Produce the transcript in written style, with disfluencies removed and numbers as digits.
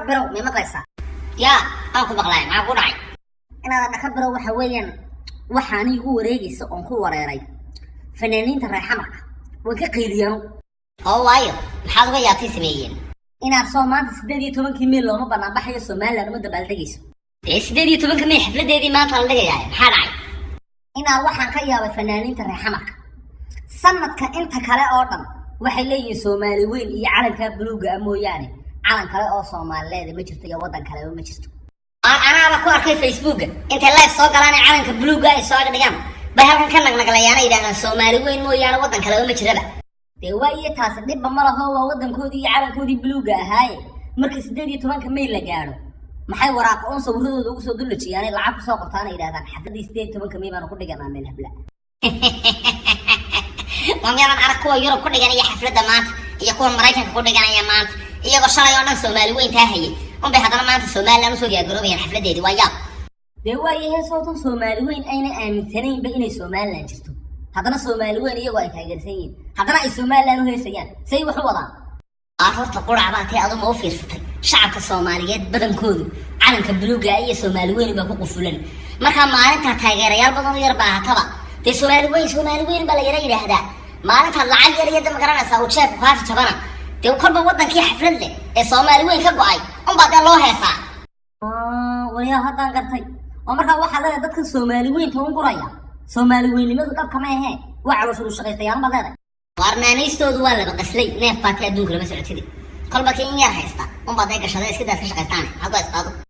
dhakabiro ma maqlaysaa yaa aan ku maqlay ma ku dhacay inaad dhakabiro waxa weeyaan waxaan igu wareegaysa oo ku wareeray fanaaniinta reexamarka way ka qeyliyaan oo waayo maxaad uga yaabtay sameeyeen inaad Soomaaliya 18 May looma banaan baxayo Soomaaliland ma dabaaldegayso 18 May xafladeedii maanta la dhigayaa maxaa dhacay inaad waxaan ka yaabay fanaaniinta reexamarka sanadka inta kale oo dhan waxay leeyihiin Soomaali weyn iyo calanka buluuga mooyaane calan kale oo Soomaaliyeed ma jirto iyo wadan kale ma jirto أنا بقول أركي فيسبوك أنت لايف صوت على علن كبلوج جاي صاعد دجام بهذا كان نقليانا إذا سومالي وين مو يانا وطن كلام مشربة دواية تاس دب مرة هو وطن كودي علن كودي بلوجة هاي مركز ديري تمان كميل لجانو محي وراك أنصب هذا دوسو دلتي يعني العاب ساقط أنا إذا ذا حتى دي سدير تمان كميل أنا كل جانا من هبلا ومن يرى أنا كوا يوروب كل جانا يحفل دمات يكون مرايكن كل جانا يمات يجوا شرا يونا سومالي وين تاهي أم بهذا ما أنت سومالي أنا سويا جروبي الحفلة دي وياه دواية صوت سومالي وين أين آمنتين بين سومالي جستو هذا سومالي وين يجوا يتاجرسين هذا سومالي أنا هي سيان سي وحوضا أهرت قرع عباتي أظن ما في رفتي شعب الصوماليات بدن كودو علن كبلوجا أي سومالي وين بقوا فلان ما كان ما أنت تاجر بدن يربع طبعا دي سومالي وين بلا يري هذا ما أنت العيال يد مقرنا سووا شاب وهذا شبنا دي وكرب وطن كي حفل لي الصومالي وين كبعي أم بعد الله هسا ويا هذا قرتي ومركا waxa la dadka Soomaaliyeed toon guraya Soomaaliyeednimadu dhabka ma ahayn waxa la soo shaqeeyaan badan warnaanistoodu waa la qaslay neef baad ka adduunka la socotay kolba keen yar haysta um baad ay gashaday iska daas ka shaqeystaan hadda istaado